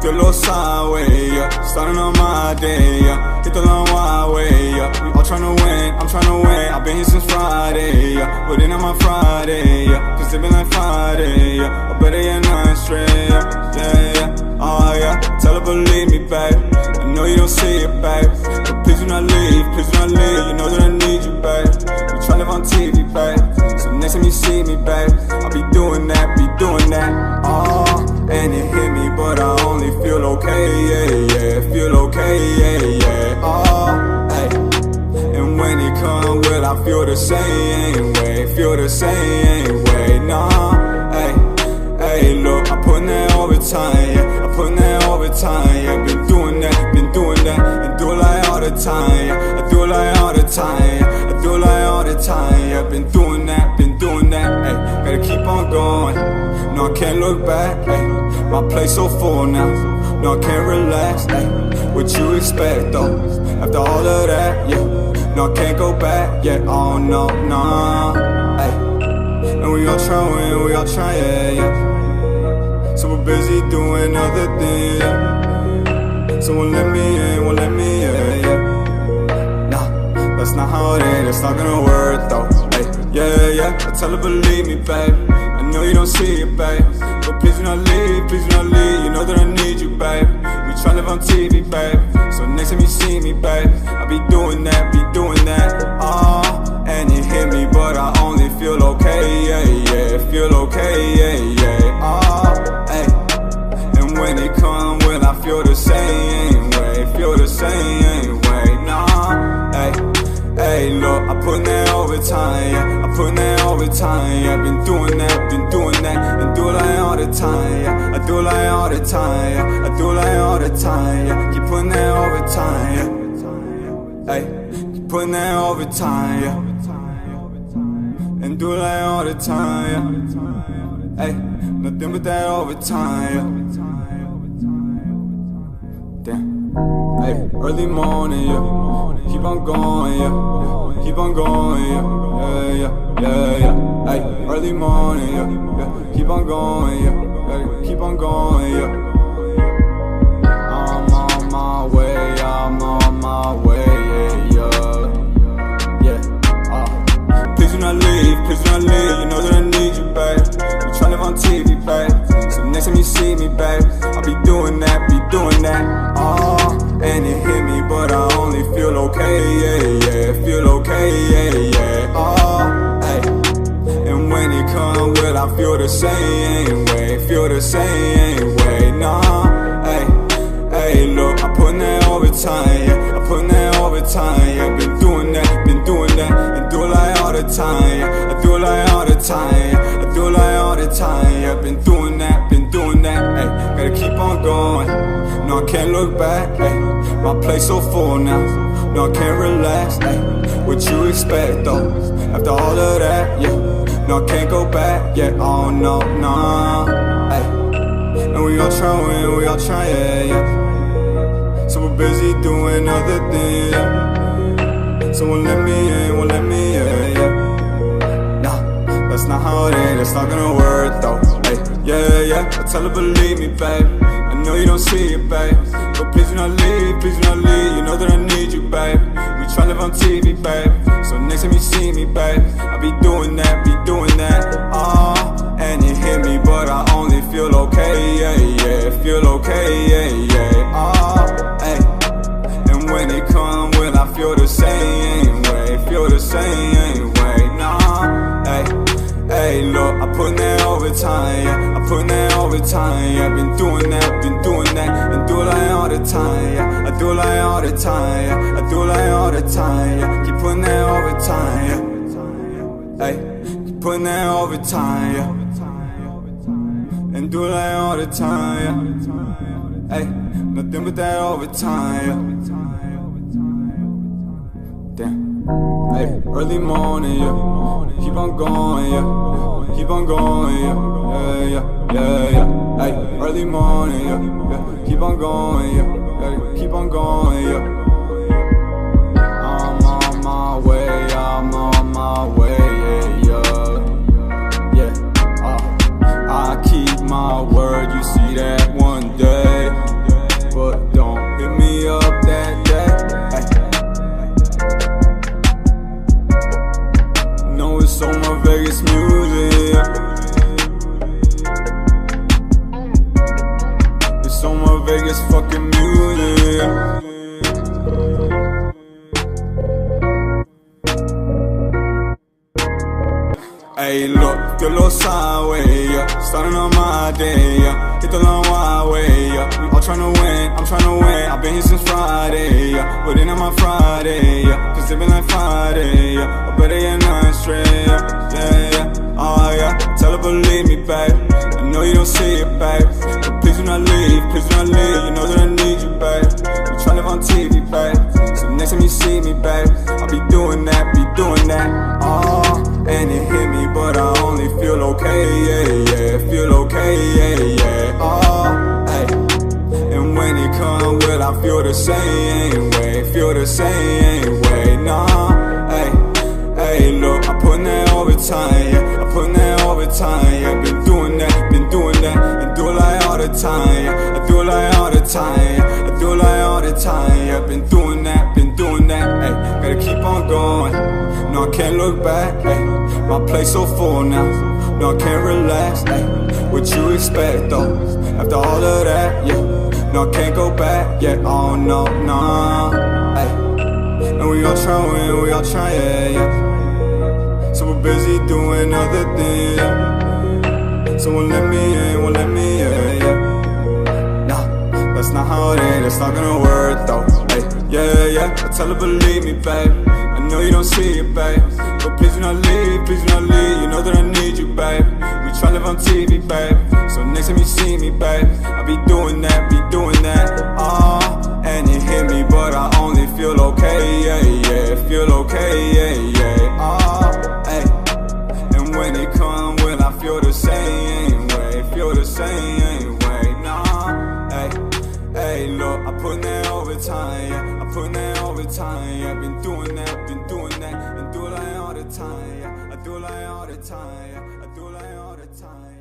do a little sideways, yeah. Starting on my day, yeah. Hit the long wide way, yeah. We all tryna win, I'm tryna win. I've been here since Friday, yeah. But then I'm on Friday, yeah. Cause it been like Friday, yeah. Or better yet, nothing straight, yeah. Yeah, yeah, oh yeah. Tell her believe me, babe. I know you don't see it, babe. But please do not leave, please do not leave. You know that I need you, babe. We try live on TV, babe. So next time you see me, babe, I'll be doing that, oh. And it hit me, but I only feel okay, yeah, yeah. Feel okay, yeah, yeah, oh, hey. And when it comes, will I feel the same way? Feel the same way, nah, hey. Hey, look, I put in that overtime, yeah. I put in that overtime, yeah. Been doing that, and do it like all the time, yeah. I do it like all the time, yeah. I do it like all the time, yeah. Been doing that, hey. Gotta keep on going, no, I can't look back, hey. My place so full now, no, I can't relax, hey. What you expect, though, after all of that, yeah. No, I can't go back, yeah, oh no, nah, hey. And we all try win, we all try, yeah, yeah. So we're busy doing other things, yeah. So won't let me in, won't let me in, yeah. Nah, that's not how it is, that's not gonna work though, hey. Yeah, yeah, I tell her believe me, babe. I know you don't see it, babe. But please do not leave, please do not leave. You know that I need you, babe. We try live on TV, babe. So next time you see me, babe, I'll be doing that, oh. And it hit me, but I only feel okay, yeah, yeah. Feel okay, yeah, yeah, oh, hey. And when it come, will I feel the same way? Feel the same way, nah, hey. Hey, look, I put in that overtime, yeah. I put in that overtime, yeah. Been doing that, and do it like all the time, yeah. I do it like all the time, yeah. I do it like all the time, yeah. Keep putting that overtime, yeah. Hey, keep putting that overtime, yeah. And do it like all the time, yeah. Hey, nothing but that overtime, yeah. Damn. Hey, early morning, yeah. Keep on going, yeah. Keep on going, yeah. Yeah, yeah, yeah. Hey, early morning, yeah. Keep on going, yeah. Keep on going, yeah. I'm on my way, I'm on my way, yeah, yeah. Please do not leave, please do not leave. You know that I need you, babe. We try live on TV, babe. So next time you see me, babe, I'll be doing that, oh. And it hit me, but I only feel okay, yeah, yeah. Feel okay, yeah, yeah, oh, hey. And when it come, will I feel the same way? Feel the same way, nah, hey. Hey, look, I put in that overtime, yeah. I put in that overtime, yeah. Been doing that, and do it like all the time, yeah. I do it like all the time, yeah. I do it like all the time, yeah. Been doing that, hey. Gotta keep on going, no, I can't look back, hey. My place so full now, no, I can't relax, hey. What you expect, though, after all of that, yeah. No, I can't go back, yeah, oh no, nah, hey. And we all try win, we all try, yeah, yeah. So we're busy doing other things, yeah. So won't let me in, yeah. Nah, that's not how it is, that's not gonna work, though, hey. Yeah, yeah, I tell her believe me, babe. I know you don't see it, babe. But please do not leave, please do not leave. You know that I need you, babe. We try live on TV, babe. So next time you see me, babe, I'll be doing that, oh. And it hit me, but I only feel okay, yeah, yeah. Feel okay, yeah, yeah, oh, hey. And when it come, will I feel the same way? Feel the same way, nah, hey. Hey, look, I put in that overtime, yeah. I put in that overtime, yeah. Been doing that, and do it like all the time, yeah. I do it like all the time, yeah. I do it like all the time, yeah. Keep putting that overtime, yeah. Hey, keep putting that overtime, yeah. And do it like all the time, yeah. Hey, nothing but that overtime, yeah. Damn. Hey, early morning, yeah. Keep on going, yeah. Keep on going, yeah. Yeah, yeah, yeah. Hey, early morning, yeah. Keep on going, yeah. Keep on going, yeah. I'm on my way, I'm on my way, yeah, yeah. Yeah, I keep my word, you see that one day. Vegas fucking music. Ayy, look, get a little sideways, yeah. Starting on my day, yeah. Hit the long wide way, yeah. We all tryna win, I'm tryna win. I've been here since Friday, yeah. But then on my Friday, yeah. Cause it been like Friday, yeah. Or better yet, nothing straight, yeah. Yeah, yeah, oh yeah. Tell her believe me, babe. I know you don't see it, babe. But please do not leave, please do not leave. You know that I need you, babe. We try live on TV, babe. So next time you see me, babe, I'll be doing that, oh. And it hit me, but I only feel okay, yeah, yeah. Feel okay, yeah, yeah, oh, hey. And when it come, will I feel the same way? Feel the same way, nah, hey. Hey, look, I put in that overtime, yeah. I put in that overtime, yeah. Been doing that, and do it like all the time, yeah. I do it like all the time, yeah. I do it like all the time, yeah. Been doing that, hey. Gotta keep on going. No, I can't look back, ayy. My place so full now. No, I can't relax, ayy. What you expect though? After all of that, yeah. No, I can't go back, yeah. Oh no, nah, ayy. And we all try win, we all try, yeah, yeah. So we're busy doing other things, yeah. So won't let me in, yeah. Nah, that's not how it is, that's not gonna work though, ayy. Yeah, yeah, I tell her believe me, babe. I know you don't see it, babe. But please do not leave, please do not leave. You know that I need you, babe. We try live on TV, babe. So next time you see me, babe, I'll be doing that, oh. And it hit me, but I only feel okay, yeah, yeah. Feel okay, yeah, yeah, oh, hey. And when it come, will I feel the same way? Feel the same way, nah, hey. Hey, look, I put in that overtime, yeah. I put in that overtime, yeah. Been doing that, and do it like all the time, yeah. I do it like all the time, yeah. I do it like all the time.